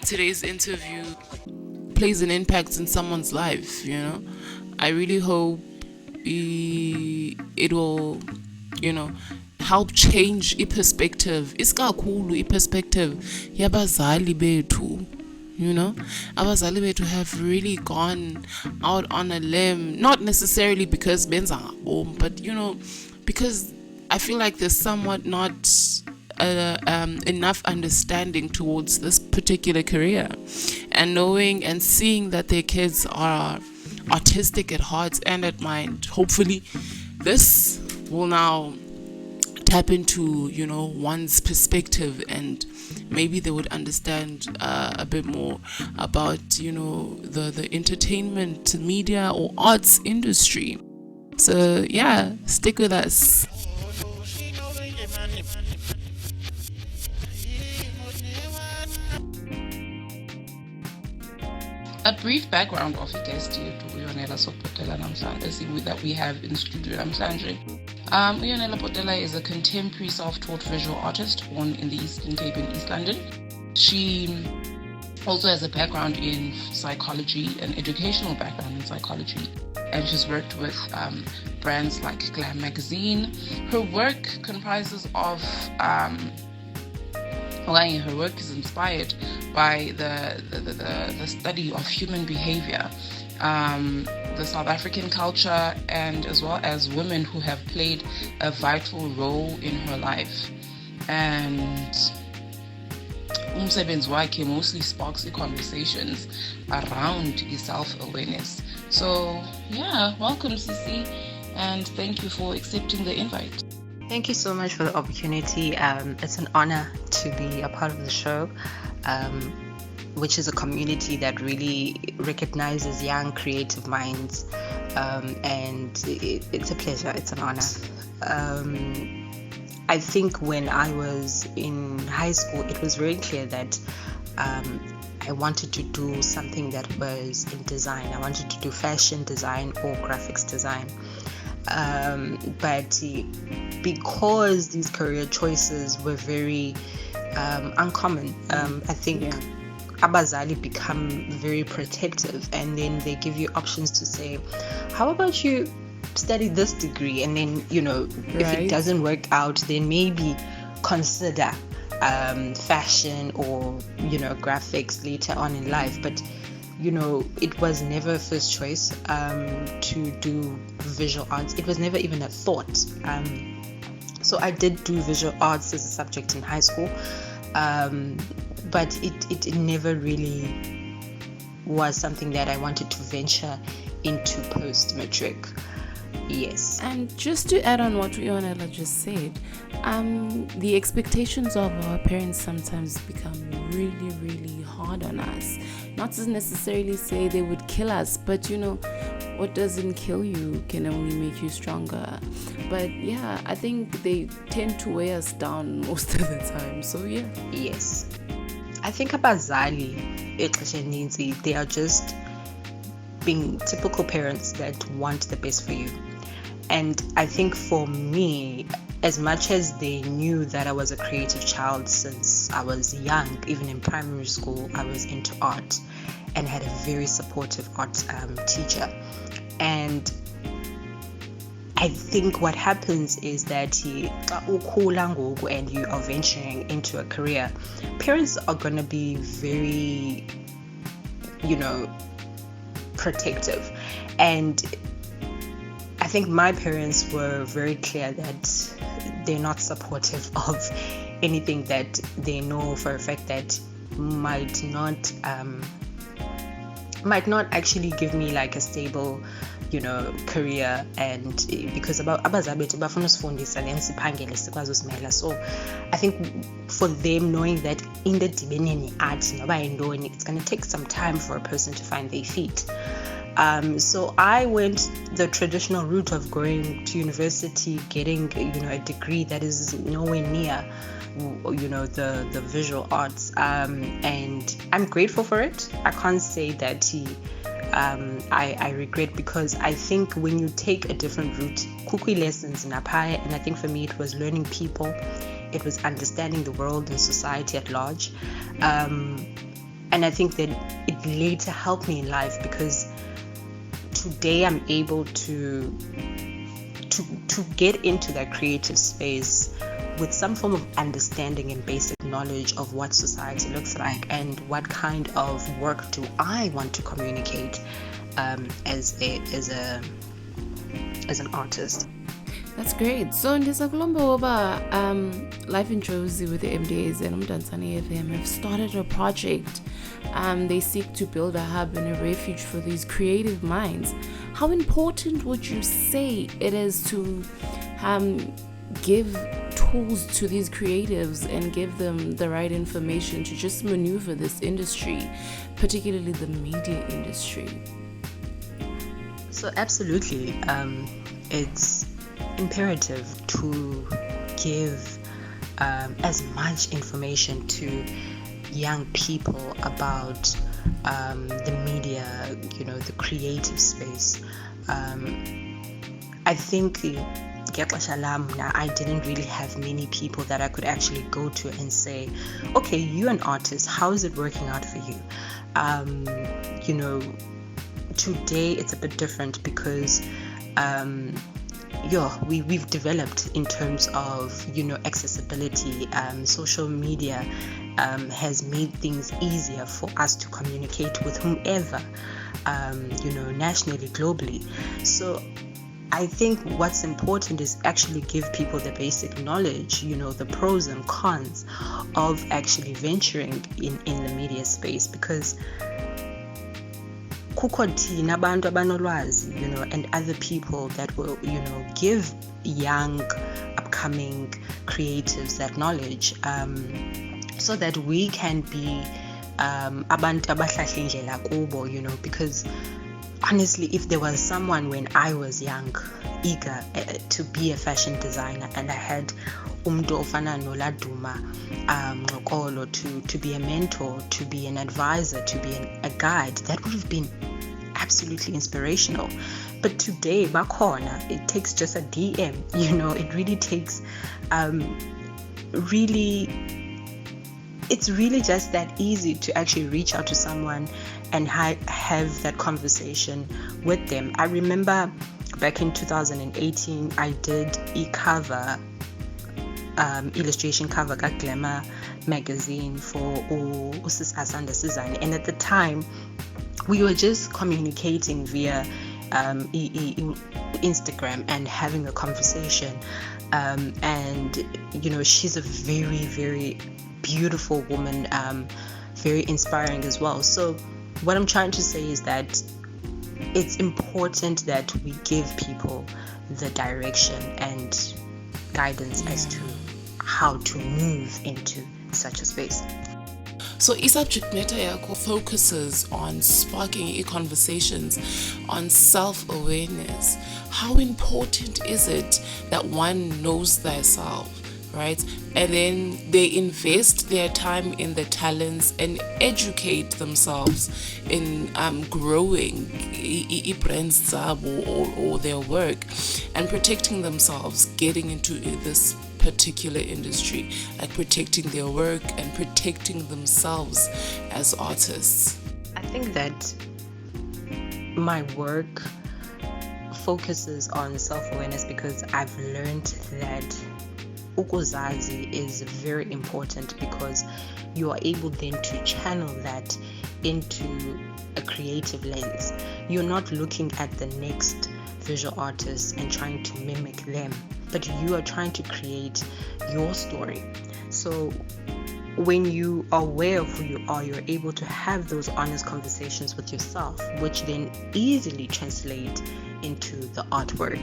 today's interview plays an impact in someone's life, I really hope it will, help change perspective. Isikakhulu perspective yabazali bethu. Abazali bethu have really gone out on a limb, not necessarily because benza ngabom, but because I feel like there's somewhat not enough understanding towards this particular career, and knowing and seeing that their kids are artistic at heart and at mind. Hopefully this will now tap into one's perspective, and maybe they would understand a bit more about the entertainment media or arts industry. So yeah, stick with us. A brief background of the guest Yonela Sopotela that we have in studio namhlanje. Yonela Sopotela is a contemporary self-taught visual artist born in the Eastern Cape in East London. She also has a background in psychology, an educational background in psychology, and she's worked with brands like Glam Magazine. Her work comprises of her work is inspired by the study of human behavior, the South African culture, and as well as women who have played a vital role in her life. And umsebenzi wakhe mostly sparks conversations around self-awareness. So yeah, welcome Sisi, and thank you for accepting the invite. Thank you so much for the opportunity. It's an honor to be a part of the show, which is a community that really recognizes young creative minds, and it's a pleasure, it's an honor. I think when I was in high school, it was very clear that I wanted to do something that was in design. I wanted to do fashion design or graphics design. But because these career choices were very uncommon, I think abazali become very protective, and then they give you options to say, how about you study this degree, and then if it doesn't work out, then maybe consider fashion or graphics later on in life. But it was never a first choice to do visual arts. It was never even a thought. So I did do visual arts as a subject in high school, but it never really was something that I wanted to venture into post-matric. Yes. And just to add on what Yonela just said, the expectations of our parents sometimes become really, really hard on us. Not to necessarily say they would kill us, but what doesn't kill you can only make you stronger. But yeah, I think they tend to weigh us down most of the time. So yeah. Yes. I think abazali, they are just being typical parents that want the best for you. And I think for me, as much as they knew that I was a creative child since I was young, even in primary school, I was into art and had a very supportive art teacher. And I think what happens is that and you are venturing into a career, parents are going to be very, protective. And I think my parents were very clear that they're not supportive of anything that they know for a fact that might not actually give me like a stable career. And because so I think for them, knowing that in the art it's going to take some time for a person to find their feet. So I went the traditional route of going to university, getting a degree that is nowhere near the visual arts, and I'm grateful for it. I can't say that I regret, because I think when you take a different route, kukui lessons in Apaya, and I think for me it was learning people, it was understanding the world and society at large. And I think that it later helped me in life, because today I'm able to get into that creative space with some form of understanding and basic knowledge of what society looks like and what kind of work do I want to communicate as an artist. That's great. So ndisakulomba oba Life in Jozi with the MDAs and Umdansani FM have started a project. They seek to build a hub and a refuge for these creative minds. How important would you say it is to give tools to these creatives and give them the right information to just maneuver this industry, particularly the media industry? So absolutely, it's imperative to give as much information to young people about the media, the creative space. I think I didn't really have many people that I could actually go to and say, okay, you're an artist, how is it working out for you? Today it's a bit different because we've developed in terms of accessibility. Social media has made things easier for us to communicate with whomever, nationally, globally. So I think what's important is actually give people the basic knowledge, the pros and cons of actually venturing in the media space, because kukho thina abantu abanolwazi, and other people that will, give young upcoming creatives that knowledge, so that we can be abantu abahlahla indlela kubo, because honestly, if there was someone when I was young, eager to be a fashion designer, and I had umntu ofana noladuma to be a mentor, to be an advisor, to be a guide, that would have been absolutely inspirational. But today, bakhona, it takes just a DM, it really takes it's really just that easy to actually reach out to someone and have that conversation with them. I remember back in 2018, I did illustration cover ka Glamour magazine for Usis Asanda Sizane, and at the time we were just communicating via Instagram and having a conversation, and she's a very, very beautiful woman, very inspiring as well. So what I'm trying to say is that it's important that we give people the direction and guidance as to how to move into such a space. So i-subject matter yakho focuses on sparking conversations on self-awareness. How important is it that one knows thyself, right? And then they invest their time in the talents and educate themselves in growing brands zabo or their work and protecting themselves, getting into this particular industry, like protecting their work and protecting themselves as artists. I think that my work focuses on self-awareness because I've learned that ukuzazi is very important, because you are able then to channel that into a creative lens. You're not looking at the next visual artist and trying to mimic them, but you are trying to create your story. So when you are aware of who you are, you're able to have those honest conversations with yourself, which then easily translate into the artwork.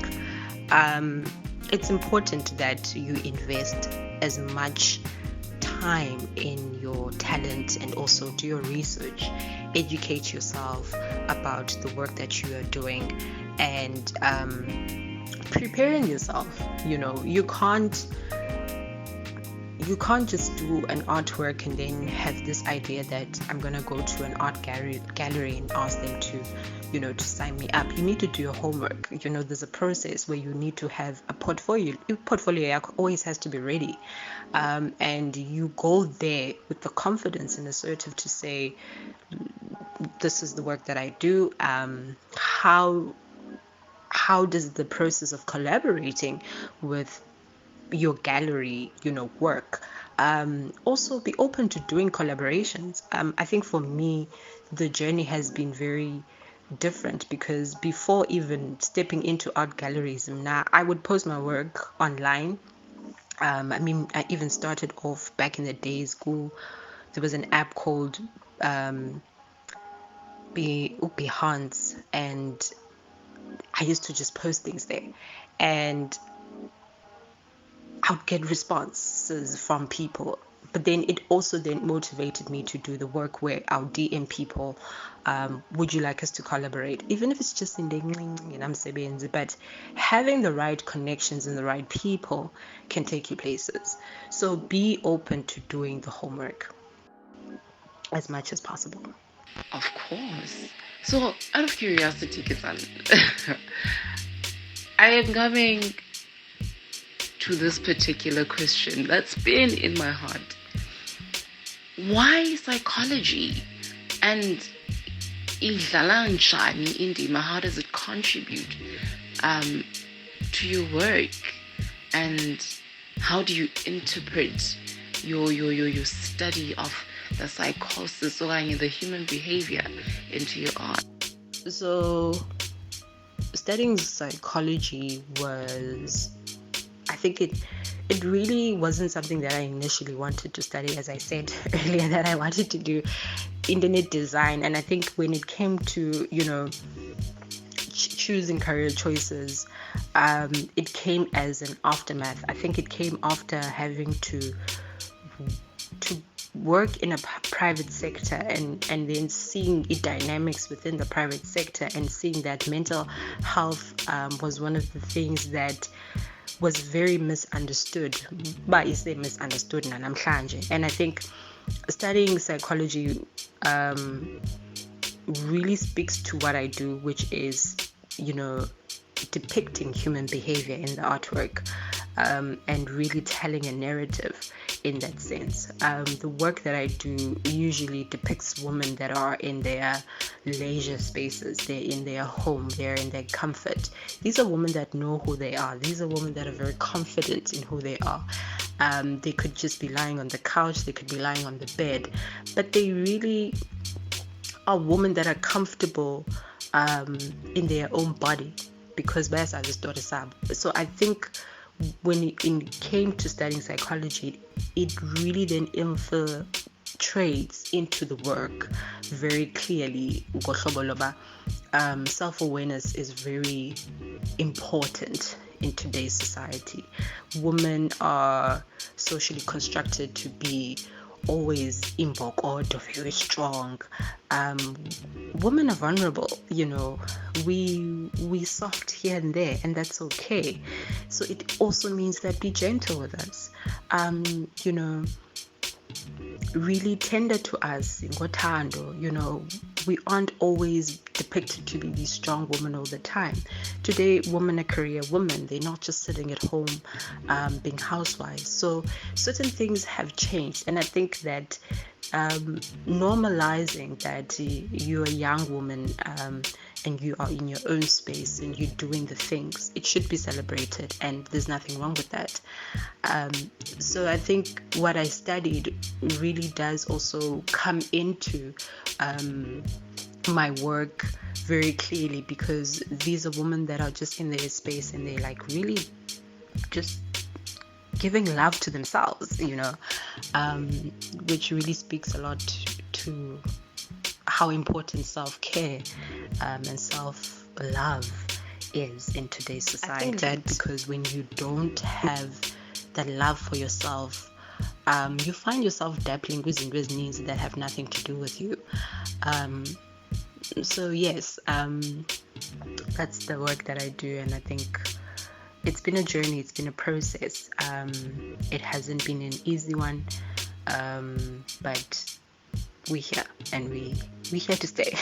It's important that you invest as much time in your talent and also do your research, educate yourself about the work that you are doing, and preparing yourself. You can't you can't just do an artwork and then have this idea that I'm gonna go to an art gallery and ask them to, to sign me up. You need to do your homework. There's a process where you need to have a portfolio. Your portfolio always has to be ready, and you go there with the confidence and assertive to say, this is the work that I do. How does the process of collaborating with your gallery work? Also be open to doing collaborations. I think for me the journey has been very different, because before even stepping into art galleries, now I would post my work online. I even started off back in the day school. There was an app called Behance, and I used to just post things there, and I would get responses from people. But then it also then motivated me to do the work where I'll DM people, would you like us to collaborate? Even if it's just in the but having the right connections and the right people can take you places. So be open to doing the homework as much as possible. Of course. So, out of curiosity, Kizan, I am coming to this particular question that's been in my heart. Why psychology? And how does it contribute to your work? And how do you interpret your study of the psychosis or the human behavior into your art? So studying psychology was, I think it really wasn't something that I initially wanted to study. As I said earlier, that I wanted to do internet design, and I think when it came to choosing career choices, it came as an aftermath. I think it came after having to work in a private sector and then seeing the dynamics within the private sector, and seeing that mental health was one of the things that was very misunderstood. But is they misunderstood namhlanje? And I think studying psychology really speaks to what I do, which is depicting human behavior in the artwork, and really telling a narrative in that sense. The work that I do usually depicts women that are in their leisure spaces, they're in their home, they're in their comfort. These are women that know who they are. These are women that are very confident in who they are. They could just be lying on the couch, they could be lying on the bed, but they really are women that are comfortable in their own body, because that's how this daughter sab. So I think when it came to studying psychology, it really then infiltrates into the work very clearly. Self-awareness is very important in today's society. Women are socially constructed to be always imbokod, very strong. Women are vulnerable, we soft here and there, and that's okay. So it also means that be gentle with us, really tender to us, we aren't always depicted to be these strong women all the time. Today, women are career women. They're not just sitting at home being housewives. So certain things have changed, and I think that normalizing that you're a young woman and you are in your own space and you're doing the things, it should be celebrated, and there's nothing wrong with that. So I think what I studied really does also come into my work very clearly, because these are women that are just in their space and they're like really just giving love to themselves, which really speaks a lot to how important self-care and self-love is in today's society. I think that because when you don't have that love for yourself, you find yourself dabbling with needs that have nothing to do with you. So yes, that's the work that I do, and I think it's been a journey, it's been a process. It hasn't been an easy one, but we're here and we here to stay.